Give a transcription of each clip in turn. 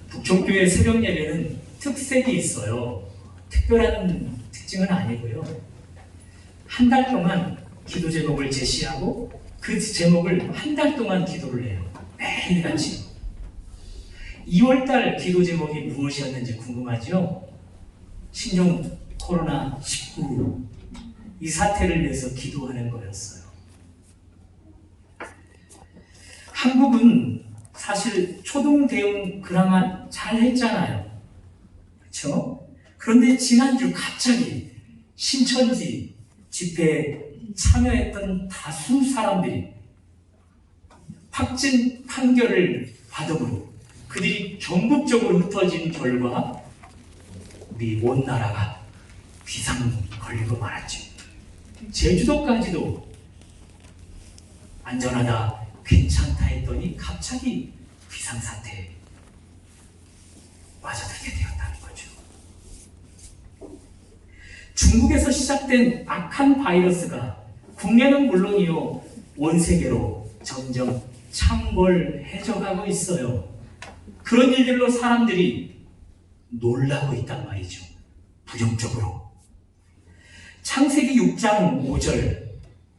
북촌교회 새벽 예배는 특색이 있어요. 특별한 특징은 아니고요. 한 달 동안 기도 제목을 제시하고 그 제목을 한 달 동안 기도를 해요. 매일같이. 2월달 기도 제목이 무엇이었는지 궁금하죠? 신종 코로나19 이 사태를 위해서 기도하는 거였어요. 한국은 사실 초동 대응 그나마 잘 했잖아요. 그렇죠? 그런데 지난주 갑자기 신천지 집회에 참여했던 다수 사람들이 확진 판결을 받음으로 그들이 전국적으로 흩어진 결과 우리 온 나라가 비상 걸리고 말았죠. 제주도까지도 안전하다, 괜찮다 했더니 갑자기 비상사태에 빠져들게 되었다는 거죠. 중국에서 시작된 악한 바이러스가 국내는 물론이요, 온 세계로 점점 창궐해져가고 있어요. 그런 일들로 사람들이 놀라고 있단 말이죠. 부정적으로. 창세기 6장 5절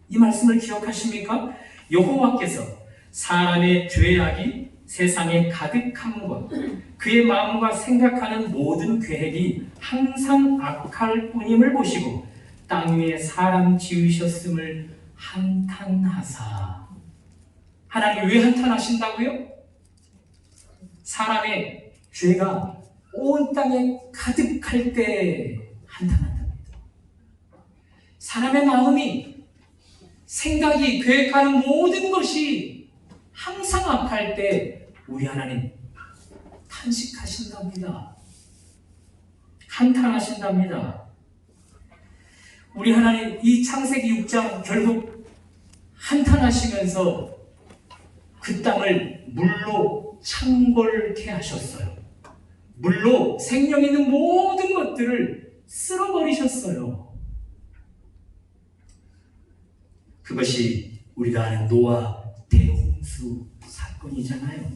이 말씀을 기억하십니까? 여호와께서 사람의 죄악이 세상에 가득함과 그의 마음과 생각하는 모든 계획이 항상 악할 뿐임을 보시고 땅 위에 사람 지으셨음을 한탄하사. 하나님 왜 한탄하신다고요? 사람의 죄가 온 땅에 가득할 때 한탄한답니다. 사람의 마음이, 생각이, 계획하는 모든 것이 항상 악할 때 우리 하나님 탄식하신답니다. 한탄하신답니다. 우리 하나님 이 창세기 6장 결국 한탄하시면서 그 땅을 물로 창궐케 하셨어요. 물로 생명 있는 모든 것들을 쓸어버리셨어요. 그것이 우리가 아는 노아 대홍수 사건이잖아요.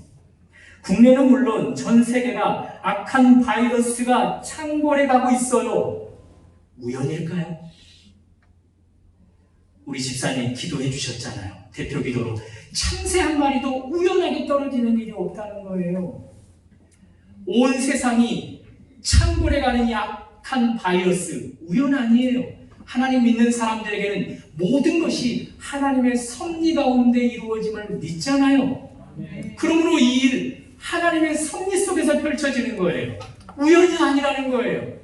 국내는 물론 전 세계가 악한 바이러스가 창궐해 가고 있어요. 우연일까요? 우리 집사님 기도해 주셨잖아요. 대표 기도로 참새 한 마리도 우연하게 떨어지는 일이 없다는 거예요. 온 세상이 창궐해 가는 이 악한 바이러스 우연 아니에요. 하나님 믿는 사람들에게는 모든 것이 하나님의 섭리 가운데 이루어짐을 믿잖아요. 그러므로 이 일 하나님의 섭리 속에서 펼쳐지는 거예요. 우연이 아니라는 거예요.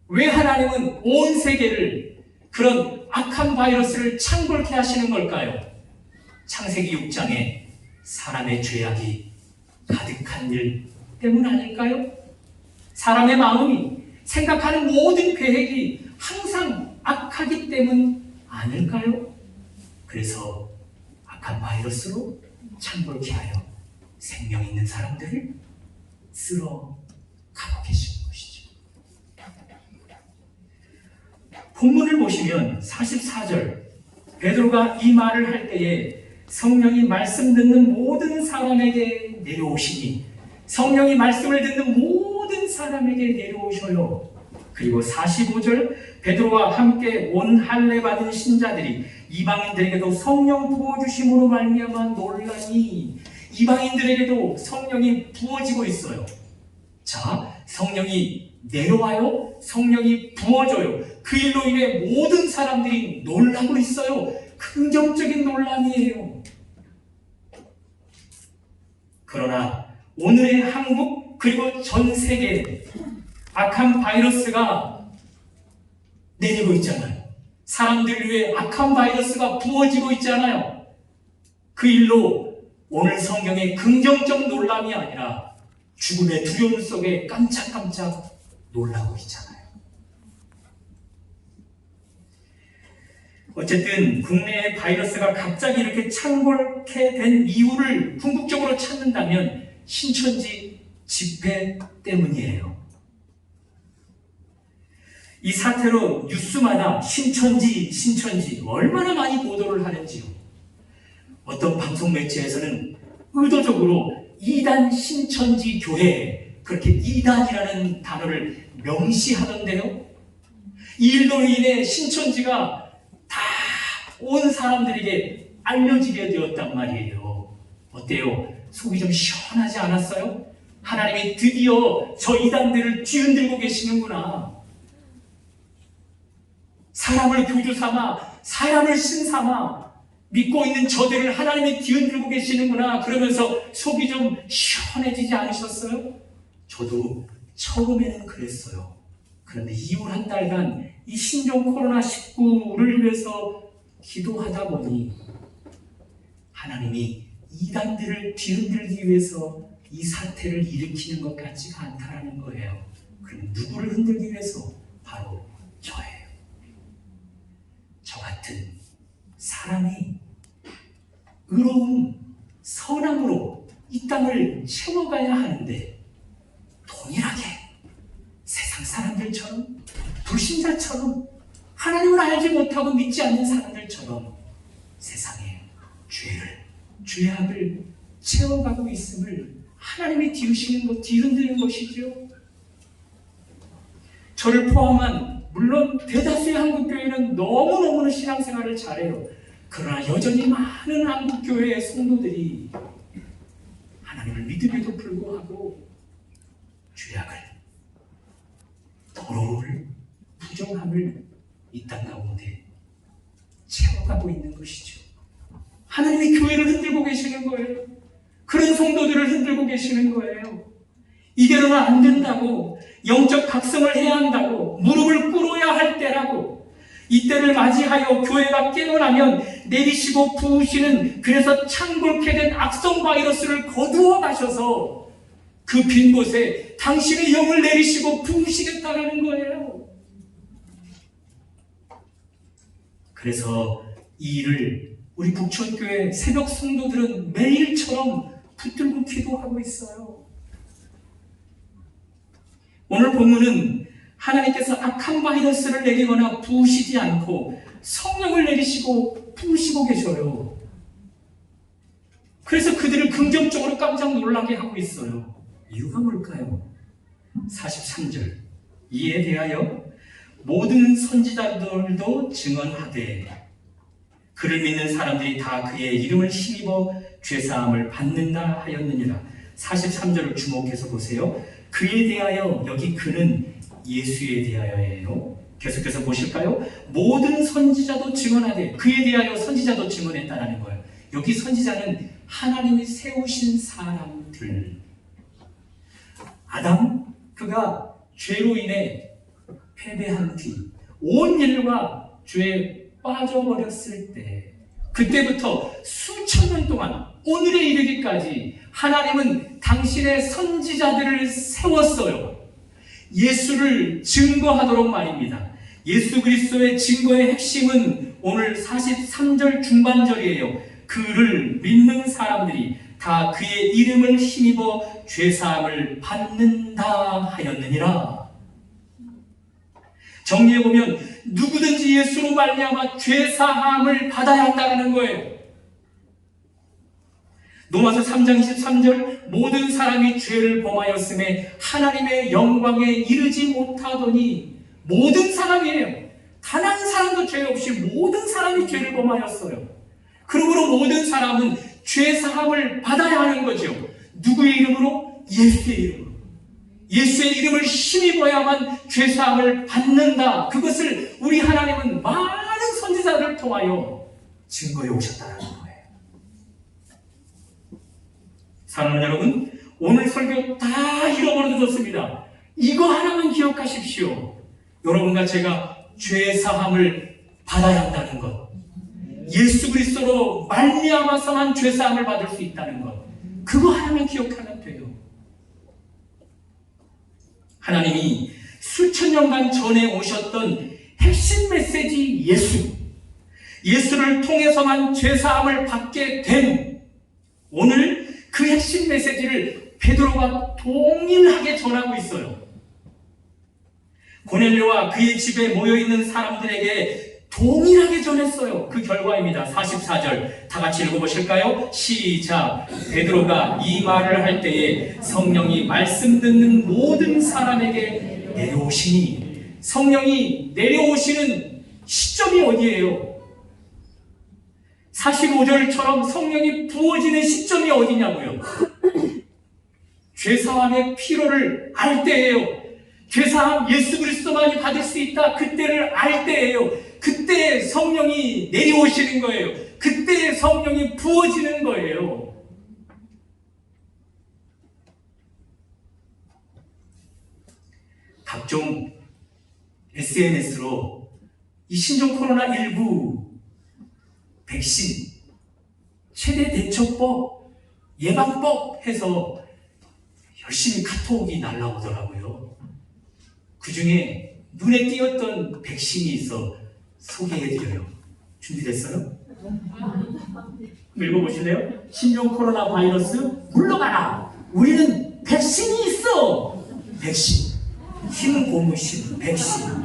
왜 하나님은 온 세계를 그런 악한 바이러스를 창궐케 하시는 걸까요? 창세기 6장에 사람의 죄악이 가득한 일 때문 아닐까요? 사람의 마음이, 생각하는 모든 계획이 항상 악하기 때문 아닐까요? 그래서 악한 바이러스로 창궐케 하여 생명 있는 사람들을 쓸어가고 계시는 것이죠. 본문을 보시면 44절 베드로가 이 말을 할 때에 성령이 말씀 듣는 모든 사람에게 내려오시니, 성령이 말씀을 듣는 모든 사람에게 내려오셔요. 그리고 45절 베드로와 함께 온 할례 받은 신자들이 이방인들에게도 성령 부어주심으로 말미암아 놀라니, 이방인들에게도 성령이 부어지고 있어요. 자, 성령이 내려와요. 성령이 부어져요. 그 일로 인해 모든 사람들이 놀라고 있어요. 긍정적인 논란이에요. 그러나 오늘의 한국 그리고 전 세계에 악한 바이러스가 내리고 있잖아요. 사람들 위해 악한 바이러스가 부어지고 있잖아요. 그 일로 오늘 성경의 긍정적 놀람이 아니라 죽음의 두려움 속에 깜짝깜짝 놀라고 있잖아요. 어쨌든 국내의 바이러스가 갑자기 이렇게 창궐케 된 이유를 궁극적으로 찾는다면 신천지 집회 때문이에요. 이 사태로 뉴스마다 신천지 얼마나 많이 보도를 하는지요. 어떤 방송 매체에서는 의도적으로 이단 신천지 교회, 그렇게 이단이라는 단어를 명시하던데요. 이 일로 인해 신천지가 다 온 사람들에게 알려지게 되었단 말이에요. 어때요? 속이 좀 시원하지 않았어요? 하나님이 드디어 저 이단들을 뒤흔들고 계시는구나. 사람을 교주 삼아, 사람을 신 삼아 믿고 있는 저들을 하나님이 뒤흔들고 계시는구나. 그러면서 속이 좀 시원해지지 않으셨어요? 저도 처음에는 그랬어요. 그런데 이후 한 달간 이 신종 코로나19를 위해서 기도하다 보니 하나님이 이단들을 뒤흔들기 위해서 이 사태를 일으키는 것 같지가 않다라는 거예요. 그럼 누구를 흔들기 위해서? 바로 저예요. 저 같은 사람이 의로운 선함으로 이 땅을 채워가야 하는데 동일하게 세상 사람들처럼 불신자처럼 하나님을 알지 못하고 믿지 않는 사람들처럼 세상에 죄악을 채워가고 있음을 하나님이 뒤흔드는 것이죠. 저를 포함한 물론 대다수의 한국교회는 너무너무 신앙생활을 잘해요. 그러나 여전히 많은 한국교회의 성도들이 하나님을 믿음에도 불구하고 죄악을, 더러움을, 부정함을 이 땅 가운데 채워가고 있는 것이죠. 하나님이 교회를 흔들고 계시는 거예요. 그런 성도들을 흔들고 계시는 거예요. 이대로는 안 된다고, 영적 각성을 해야 한다고, 무릎을 꿇어야 할 때라고, 이때를 맞이하여 교회가 깨어나면 내리시고 부으시는, 그래서 창궐케 된 악성 바이러스를 거두어 가셔서 그 빈 곳에 당신의 영을 내리시고 부으시겠다는 거예요. 그래서 이 일을 우리 북촌교회 새벽 성도들은 매일처럼 붙들고 기도하고 있어요. 오늘 본문은 하나님께서 악한 바이러스를 내리거나 부으시지 않고 성령을 내리시고 부으시고 계셔요. 그래서 그들을 긍정적으로 깜짝 놀라게 하고 있어요. 이유가 뭘까요? 43절, 이에 대하여 모든 선지자들도 증언하되 그를 믿는 사람들이 다 그의 이름을 힘입어 죄사함을 받는다 하였느니라. 43절을 주목해서 보세요. 그에 대하여, 여기 그는 예수에 대하여예요. 계속해서 보실까요? 모든 선지자도 증언하되, 그에 대하여 선지자도 증언했다라는 거예요. 여기 선지자는 하나님이 세우신 사람들. 아담, 그가 죄로 인해 패배한 뒤 온 인류가 죄에 빠져버렸을 때, 그때부터 수천 년 동안 오늘에 이르기까지 하나님은 당신의 선지자들을 세웠어요. 예수를 증거하도록 말입니다. 예수 그리스도의 증거의 핵심은 오늘 43절 중반절이에요. 그를 믿는 사람들이 다 그의 이름을 힘입어 죄사함을 받는다 하였느니라. 정리해보면 누구든지 예수로 말미암아 죄사함을 받아야 한다는 거예요. 로마서 3장 23절, 모든 사람이 죄를 범하였음에 하나님의 영광에 이르지 못하더니, 모든 사람이에요. 단 한 사람도 죄 없이 모든 사람이 죄를 범하였어요. 그러므로 모든 사람은 죄사함을 받아야 하는 거죠. 누구의 이름으로? 예수의 이름으로. 예수의 이름을 힘입어야만 죄사함을 받는다. 그것을 우리 하나님은 많은 선지자들을 통하여 증거해 오셨다는 거예요. 사랑하는 여러분, 오늘 설교 다 잃어버려졌습니다. 이거 하나만 기억하십시오. 여러분과 제가 죄사함을 받아야 한다는 것, 예수 그리스도로 말미암아서만 죄사함을 받을 수 있다는 것, 그거 하나만 기억하면 돼요. 하나님이 수천 년간 전해 오셨던 핵심 메시지 예수를 통해서만 죄사함을 받게 된, 오늘 그 핵심 메시지를 베드로가 동일하게 전하고 있어요. 고넬료와 그의 집에 모여있는 사람들에게 동일하게 전했어요. 그 결과입니다. 44절 다 같이 읽어보실까요? 시작. 베드로가 이 말을 할 때에 성령이 말씀 듣는 모든 사람에게 내려오시니, 성령이 내려오시는 시점이 어디예요? 45절처럼 성령이 부어지는 시점이 어디냐고요? 죄사함의 필요를 알 때예요. 죄사함 예수 그리스도만이 받을 수 있다. 그때를 알 때예요. 그때 성령이 내려오시는 거예요. 그때 성령이 부어지는 거예요. 각종 SNS로 이 신종 코로나19 백신, 최대 대처법, 예방법 해서 열심히 카톡이 날라오더라고요. 그 중에 눈에 띄었던 백신이 있어 소개해드려요. 준비됐어요? 읽어보실래요? 신종 코로나 바이러스 물러가라. 우리는 백신이 있어. 백신. 힘 고무신 백신.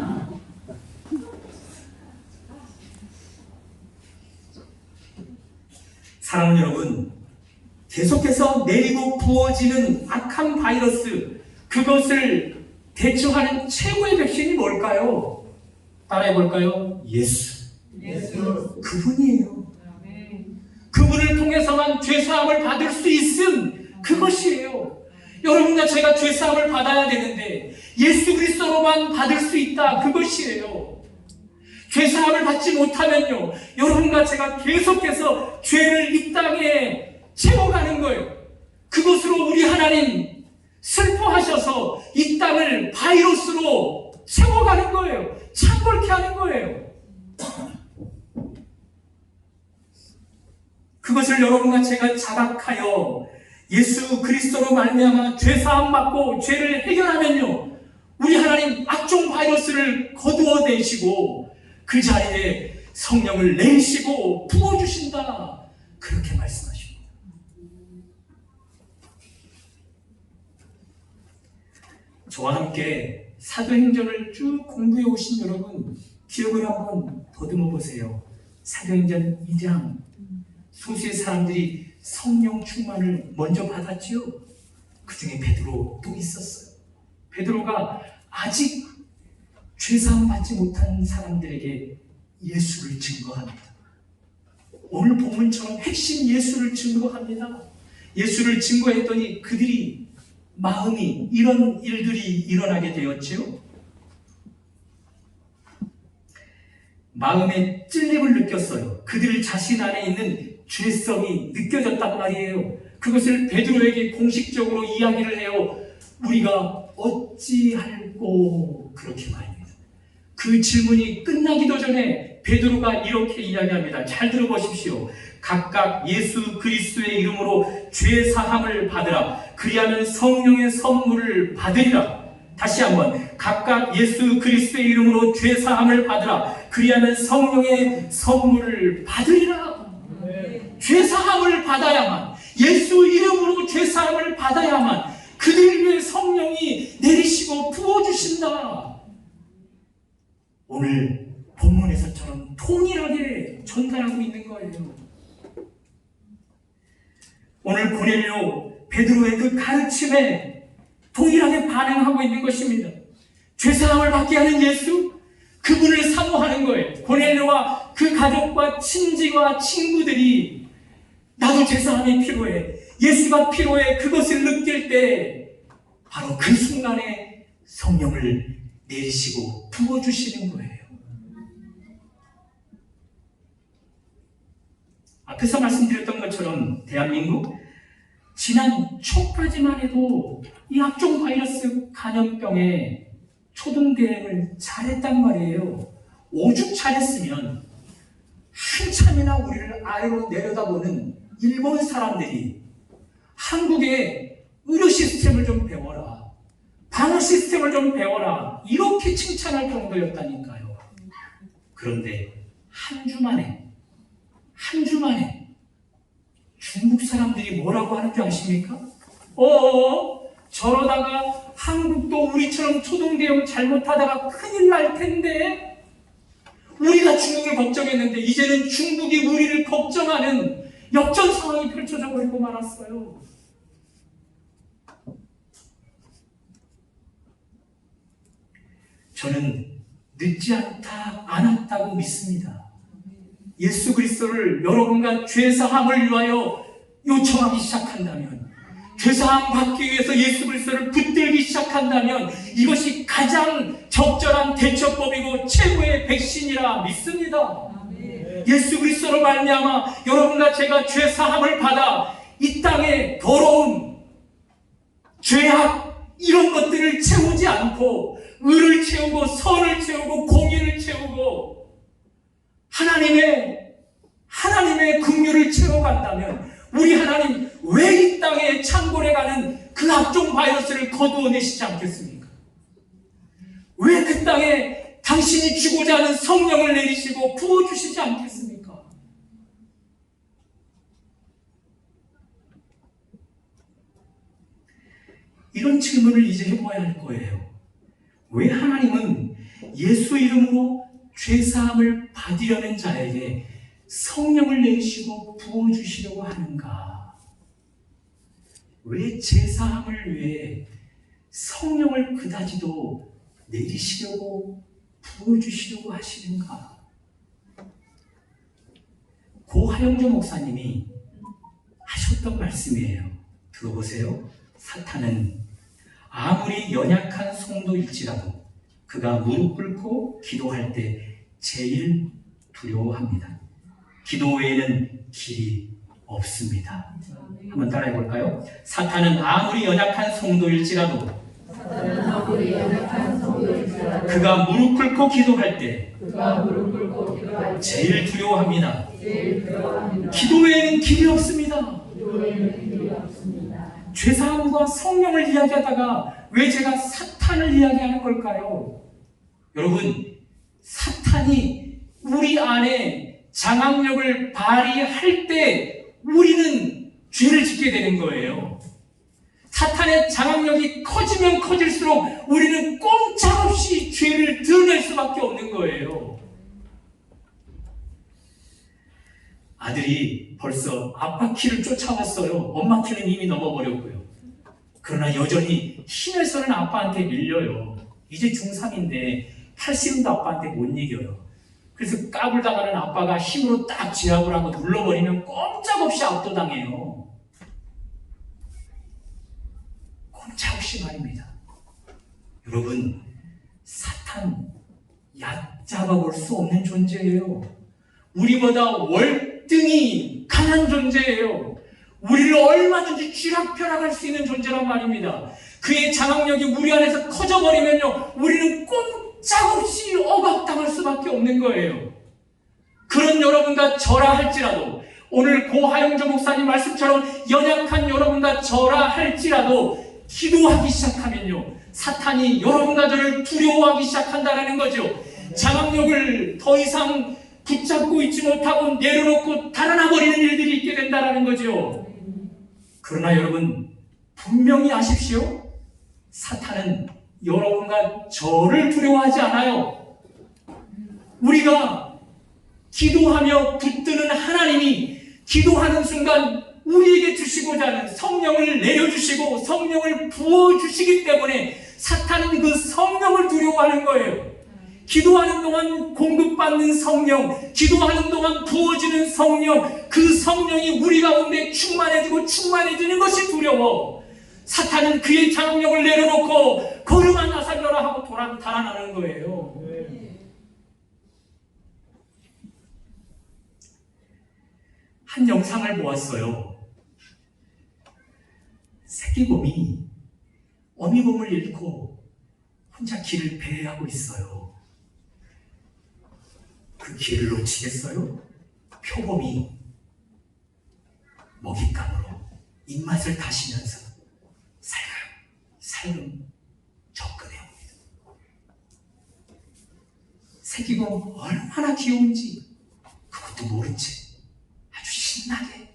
사랑하는 여러분, 계속해서 내리고 부어지는 악한 바이러스, 그것을 대처하는 최고의 백신이 뭘까요? 따라해볼까요? 예수. 그분이에요. 그분을 통해서만 죄사함을 받을 수 있음, 그것이에요. 여러분과 제가 죄사함을 받아야 되는데 예수 그리스도로만 받을 수 있다, 그것이에요. 죄사함을 받지 못하면요, 여러분과 제가 계속해서 죄를 이 땅에 채워가는 거예요. 그것으로 우리 하나님 슬퍼하셔서 이 땅을 바이러스로 채워가는 거예요. 창궐케 하는 거예요. 그것을 여러분과 제가 자각하여 예수 그리스도로 말미암아 죄사함 받고 죄를 해결하면요, 우리 하나님 악종 바이러스를 거두어내시고 그 자리에 성령을 내리시고 부어주신다, 그렇게 말씀하십니다. 저와 함께 사도행전을 쭉 공부해 오신 여러분, 기억을 한번 더듬어 보세요. 사도행전 2장, 소수의 사람들이 성령 충만을 먼저 받았지요. 그 중에 베드로 또 있었어요. 베드로가 아직 죄사함 받지 못한 사람들에게 예수를 증거합니다. 오늘 본문처럼 핵심 예수를 증거합니다. 예수를 증거했더니 그들이 마음이 이런 일들이 일어나게 되었지요. 마음에 찔림을 느꼈어요. 그들 자신 안에 있는 죄성이 느껴졌단 말이에요. 그것을 베드로에게 공식적으로 이야기를 해요. 우리가 어찌할꼬, 그렇게 말합니다. 그 질문이 끝나기도 전에 베드로가 이렇게 이야기합니다. 잘 들어보십시오. 각각 예수 그리스도의 이름으로 죄 사함을 받으라. 그리하면 성령의 선물을 받으리라. 다시 한번, 각각 예수 그리스도의 이름으로 죄 사함을 받으라. 그리하면 성령의 선물을 받으리라. 죄 사함을 받아야만, 예수 이름으로 죄 사함을 받아야만 그들 위해 성령이 내리시고 부어주신다. 오늘 본문에서처럼 통일하게 전달하고 있는 거예요. 오늘 고넬료 베드로의 그 가르침에 동일하게 반응하고 있는 것입니다. 죄사함을 받게 하는 예수, 그분을 사모하는 거예요. 고넬료와 그 가족과 친지와 친구들이 나도 죄사함이 필요해, 예수가 필요해, 그것을 느낄 때 바로 그 순간에 성령을 내리시고 부어주시는 거예요. 앞에서 말씀드렸던 것처럼 대한민국 지난 초까지만 해도 이 악종 바이러스 감염병에 초등대응을 잘했단 말이에요. 오죽 잘했으면 한참이나 우리를 아래로 내려다보는 일본 사람들이 한국의 의료 시스템을 좀 배워라, 방어 시스템을 좀 배워라, 이렇게 칭찬할 정도였다니까요. 그런데 한 주 만에 중국 사람들이 뭐라고 하는 줄 아십니까? 저러다가 한국도 우리처럼 초등대응 잘못하다가 큰일 날 텐데, 우리가 중국을 걱정했는데 이제는 중국이 우리를 걱정하는 역전 상황이 펼쳐져 버리고 말았어요. 저는 늦지 않았다고 믿습니다. 예수 그리스도를 여러분과 죄사함을 위하여 요청하기 시작한다면, 죄사함 받기 위해서 예수 그리스도를 붙들기 시작한다면 이것이 가장 적절한 대처법이고 최고의 백신이라 믿습니다. 예수 그리스도로 말미암아 여러분과 제가 죄사함을 받아 이 땅에 더러움, 죄악 이런 것들을 채우지 않고 의를 채우고 선을 채우고 공의를 채우고 하나님의 긍휼을 채워간다면 우리 하나님 왜 이 땅에 창궐해 가는 그 악종 바이러스를 거두어내시지 않겠습니까? 왜 그 땅에 당신이 주고자 하는 성령을 내리시고 부어주시지 않겠습니까? 이런 질문을 이제 해봐야 할 거예요. 왜 하나님은 예수 이름으로 죄사함을 받으려는 자에게 성령을 내리시고 부어주시려고 하는가? 왜 죄사함을 위해 성령을 그다지도 내리시려고 부어주시려고 하시는가? 고 하영조 목사님이 하셨던 말씀이에요. 들어보세요. 사탄은 아무리 연약한 성도일지라도 그가 무릎 꿇고 기도할 때 제일 두려워합니다. 기도 외에는 길이 없습니다. 한번 따라해 볼까요? 사탄은 아무리 연약한 성도일지라도 그가 무릎 꿇고 기도할 때 제일 두려워합니다. 기도 외에는 길이 없습니다. 죄사함과 성령을 이야기하다가 왜 제가 사탄을 이야기하는 걸까요? 여러분, 사탄이 우리 안에 장악력을 발휘할 때 우리는 죄를 짓게 되는 거예요. 사탄의 장악력이 커지면 커질수록 우리는 꼼짝없이 죄를 드러낼 수밖에 없는 거예요. 아들이 벌써 아빠 키를 쫓아왔어요. 엄마 키는 이미 넘어버렸고요. 그러나 여전히 힘에서는 아빠한테 밀려요. 이제 중3인데 팔씨름도 아빠한테 못 이겨요. 그래서 까불다가는 아빠가 힘으로 딱 제압을 하고 눌러버리면 꼼짝없이 압도당해요. 꼼짝없이 말입니다. 여러분, 사탄 얕잡아볼 수 없는 존재예요. 우리보다 월등히 강한 존재예요. 우리를 얼마든지 쥐락펴락할 수 있는 존재란 말입니다. 그의 장악력이 우리 안에서 커져버리면요, 우리는 꼼짝없이 억압당할 수밖에 없는 거예요. 그런 여러분과 저라 할지라도, 오늘 고 하영조 목사님 말씀처럼 연약한 여러분과 저라 할지라도 기도하기 시작하면요, 사탄이 여러분과 저를 두려워하기 시작한다는 거죠. 장악력을 더 이상 붙잡고 있지 못하고 내려놓고 달아나 버리는 일들이 있게 된다는 거죠. 그러나 여러분, 분명히 아십시오. 사탄은 여러분과 저를 두려워하지 않아요. 우리가 기도하며 붙드는 하나님이 기도하는 순간 우리에게 주시고자 하는 성령을 내려주시고 성령을 부어주시기 때문에 사탄은 그 성령을 두려워하는 거예요. 기도하는 동안 공급받는 성령, 기도하는 동안 부어지는 성령, 그 성령이 우리 가운데 충만해지는 것이 두려워. 사탄은 그의 장악력을 내려놓고 걸음 하나 살려라 하고 달아나는 거예요. 한 영상을 보았어요. 새끼곰이 어미곰을 잃고 혼자 길을 배회하고 있어요. 그 길을 놓치겠어요? 표범이 먹잇감으로 입맛을 다시면서 살금 접근해 옵니다. 새끼곰 얼마나 귀여운지 그것도 모른 채 아주 신나게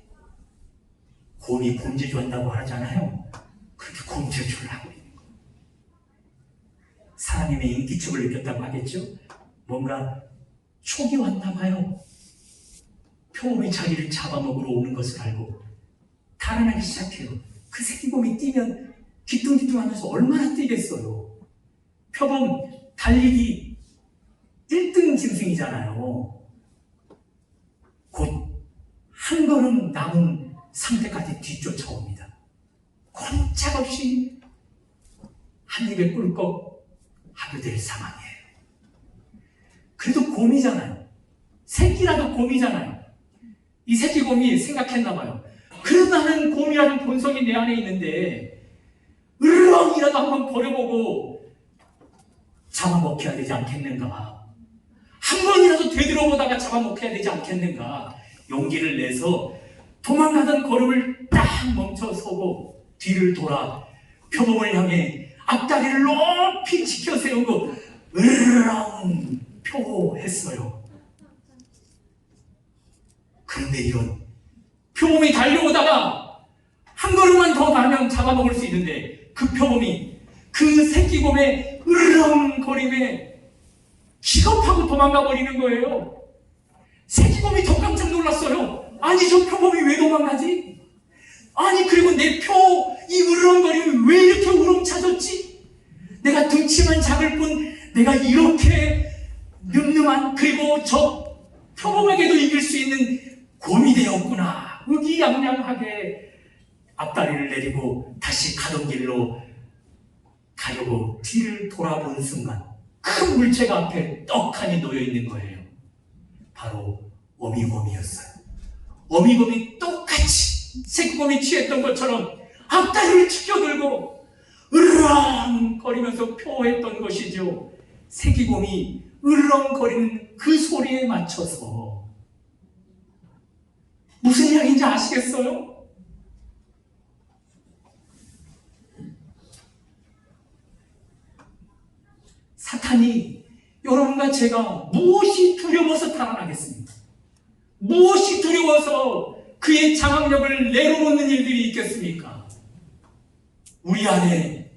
곰이 곰제주 한다고 하잖아요. 그렇게 곰제주를 하고 있는 거예요. 사람의 인기척을 느꼈다고 하겠죠? 뭔가 촉이 왔나 봐요. 표범이 자기를 잡아먹으러 오는 것을 알고 달아나기 시작해요. 그 새끼곰이 뛰면 뒤뚱뒤뚱하면서 얼마나 뛰겠어요. 표범 달리기 1등 짐승이잖아요. 곧 한 걸음 남은 상태까지 뒤쫓아옵니다. 꼼짝없이 한 입에 꿀꺽 하게 될 상황이에요. 그래도 곰이잖아요. 새끼라도 곰이잖아요. 이 새끼곰이 생각했나 봐요. 그래도 나는 곰이라는 본성이 내 안에 있는데 으르렁이라도 한번 버려보고 잡아먹혀야 되지 않겠는가. 한 번이라도 되돌아보다가 잡아먹혀야 되지 않겠는가. 용기를 내서 도망가던 걸음을 딱 멈춰서고 뒤를 돌아 표범을 향해 앞다리를 높이 지켜 세우고 으르렁 표호했어요. 그런데 이런 표범이 달려오다가 한 걸음만 더 가면 잡아먹을 수 있는데 그 표범이 그 새끼곰의 으르렁거림에 기겁하고 도망가 버리는 거예요. 새끼곰이 더 깜짝 놀랐어요. 아니 저 표범이 왜 도망가지? 아니 그리고 내 표 이 으르렁거림이 왜 이렇게 우렁차졌지? 내가 등치만 작을 뿐 내가 이렇게 늠름한 그리고 저 표범에게도 이길 수 있는 곰이 되었구나. 의기양양하게 앞다리를 내리고 다시 가던 길로 가려고 뒤를 돌아본 순간 큰 물체가 앞에 떡하니 놓여 있는 거예요. 바로 어미곰이었어요. 어미곰이 똑같이 새끼곰이 취했던 것처럼 앞다리를 치켜들고 으르렁거리면서 표했던 것이죠. 새끼곰이 으르렁거리는 그 소리에 맞춰서 무슨 이야기인지 아시겠어요? 사탄이 여러분과 제가 무엇이 두려워서 달아나겠습니까? 무엇이 두려워서 그의 장악력을 내려놓는 일들이 있겠습니까? 우리 안에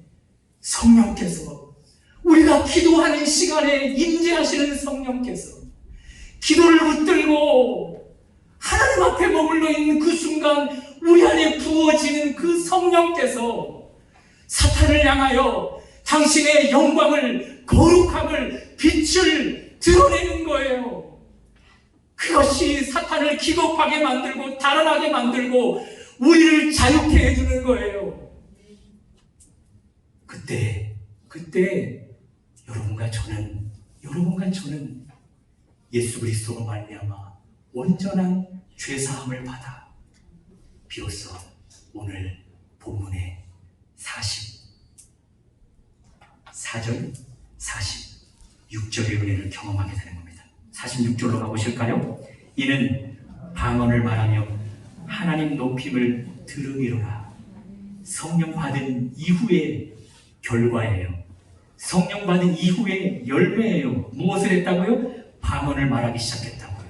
성령께서 우리가 기도하는 시간에 임재하시는 성령께서 기도를 붙들고 하나님 앞에 머물러 있는 그 순간 우리 안에 부어지는 그 성령께서 사탄을 향하여 당신의 영광을 거룩함을 빛을 드러내는 거예요. 그것이 사탄을 기겁하게 만들고 달아나게 만들고 우리를 자유케 해주는 거예요. 그때 여러분과 저는 예수 그리스도로 말미암아 온전한 죄사함을 받아 비로소 오늘 본문의 44절, 46절의 은혜를 경험하게 되는 겁니다. 46절로 가보실까요? 이는 방언을 말하며 하나님 높임을 들음이로라. 성령 받은 이후의 결과예요. 성령 받은 이후의 열매예요. 무엇을 했다고요? 방언을 말하기 시작했다고요.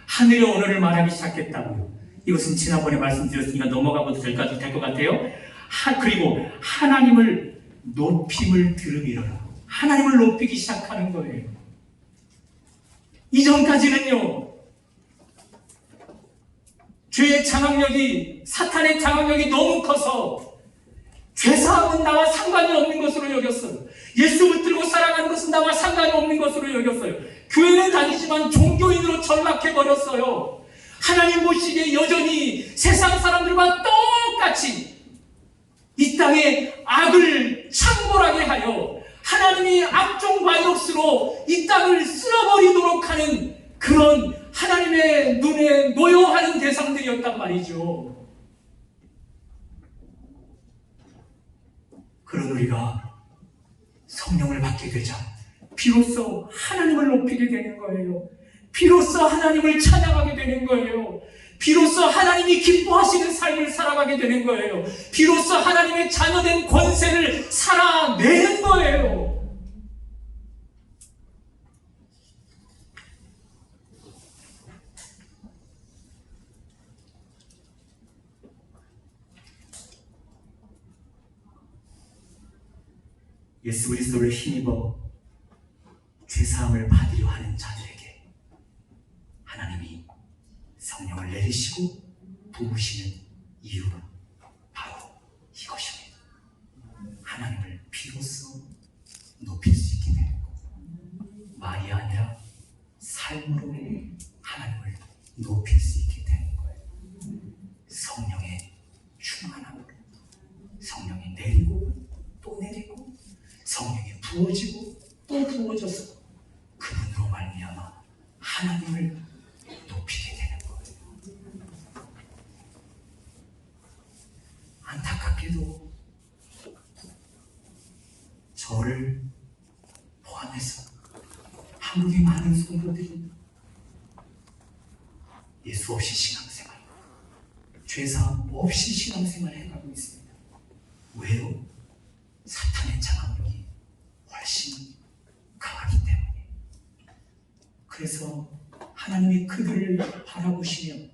하늘의 언어를 말하기 시작했다고요. 이것은 지난번에 말씀드렸으니까 넘어가도 될 것 같아요. 그리고 하나님을 높임을 들음이로라. 하나님을 높이기 시작하는 거예요. 이전까지는요, 죄의 장악력이, 사탄의 장악력이 너무 커서 죄사함은 나와 상관이 없는 것으로 여겼어요. 예수 붙들고 살아가는 것은 나와 상관이 없는 것으로 여겼어요. 교회는 다니지만 종교인으로 전락해버렸어요. 하나님 보시기에 여전히 세상 사람들과 똑같이 이 땅에 악을 창궐하게 하여 하나님이 악종 바이러스로 이 땅을 쓸어버리도록 하는 그런 하나님의 눈에 노여하는 대상들이었단 말이죠. 그런 우리가 성령을 받게 되자 비로소 하나님을 높이게 되는 거예요. 비로소 하나님을 찬양하게 되는 거예요. 비로소 하나님이 기뻐하시는 삶을 살아가게 되는 거예요. 비로소 하나님의 자녀된 권세를 살아내는 거예요. 예수 그리스도를 힘입어 죄사함을 받으려 하는 자들에게 성령을 내리시고 부으시는 이유는 바로 이것입니다. 하나님을 비로소 높일 수 있게 되는 것. 말이 아니라 삶으로 하나님을 높일 수 있게 되는 거예요. 성령의 충만함으로 성령이 내리고 또 내리고 성령이 부어지고 또 부어져서 그분으로 말미암아 하나님을 높이게 되는 거예요. 안타깝게도 저를 포함해서 한국의 많은 성도들이 예수 없이 신앙생활, 죄사함 없이 신앙생활을 해가고 있습니다. 왜요? 사탄의 장악력이 훨씬 강하기 때문에. 그래서 하나님이 그들을 바라보시며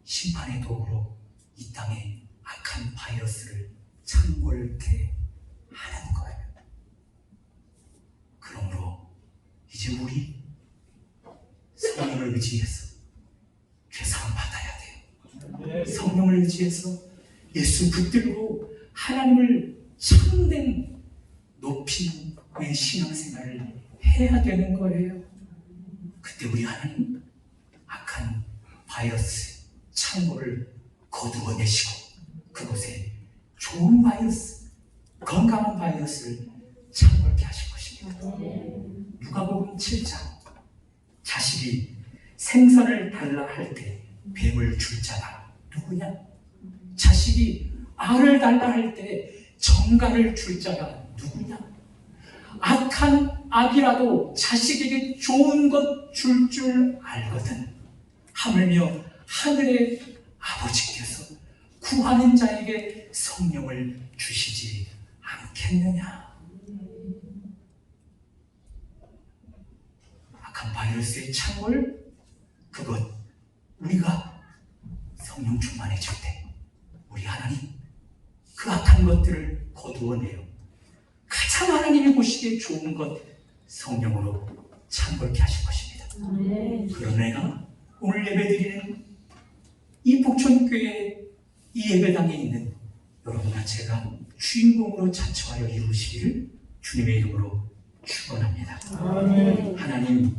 심판의 도구로 이 땅에 악한 바이러스를 창궐케 하는 거예요. 그러므로 이제 우리 성령을 의지해서 죄사함 받아야 돼요. 성령을 의지해서 예수 붙들고 하나님을 참된 높이는 신앙생활을 해야 되는 거예요. 그때 우리 하나님 악한 바이러스 창고를 거두어내시고 그곳에 좋은 바이러스, 건강한 바이러스를 창궐케 하실 것입니다. 누가복음 7장, 자식이 생선을 달라 할 때 뱀을 줄 자가 누구냐? 자식이 알을 달라 할 때 정갈을 줄 자가 누구냐? 악한 악이라도 자식에게 좋은 것 줄 줄 알거든. 하물며 하늘의 아버지께서 구하는 자에게 성령을 주시지 않겠느냐? 악한 바이러스의 창궐, 그것 우리가 성령 충만해질 때 우리 하나님 그 악한 것들을 거두어내요. 가장 하나님이 보시기에 좋은 것 성령으로 창궐케 하실 것입니다. 그러나 오늘 예배드리는 이 복촌교회 이 예배당에 있는 여러분과 제가 주인공으로 자처하여 이루시기를 주님의 이름으로 축원합니다. 하나님,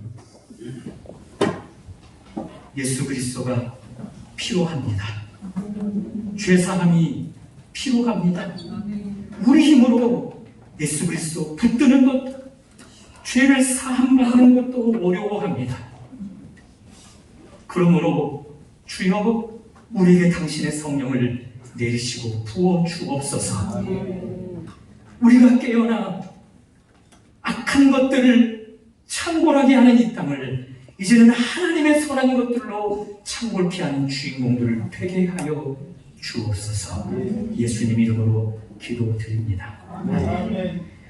예수 그리스도가 필요합니다. 죄사함이 필요합니다. 우리 힘으로 예수 그리스도 붙드는 것, 죄를 사함받는 것도 어려워합니다. 그러므로 주여 우리에게 당신의 성령을 내리시고 부어 주옵소서. 우리가 깨어나 악한 것들을 창궐하게 하는 이 땅을 이제는 하나님의 선한 것들로 창궐케 하는 주인공들을 되게 하여 주옵소서. 예수님 이름으로 기도드립니다. 아멘.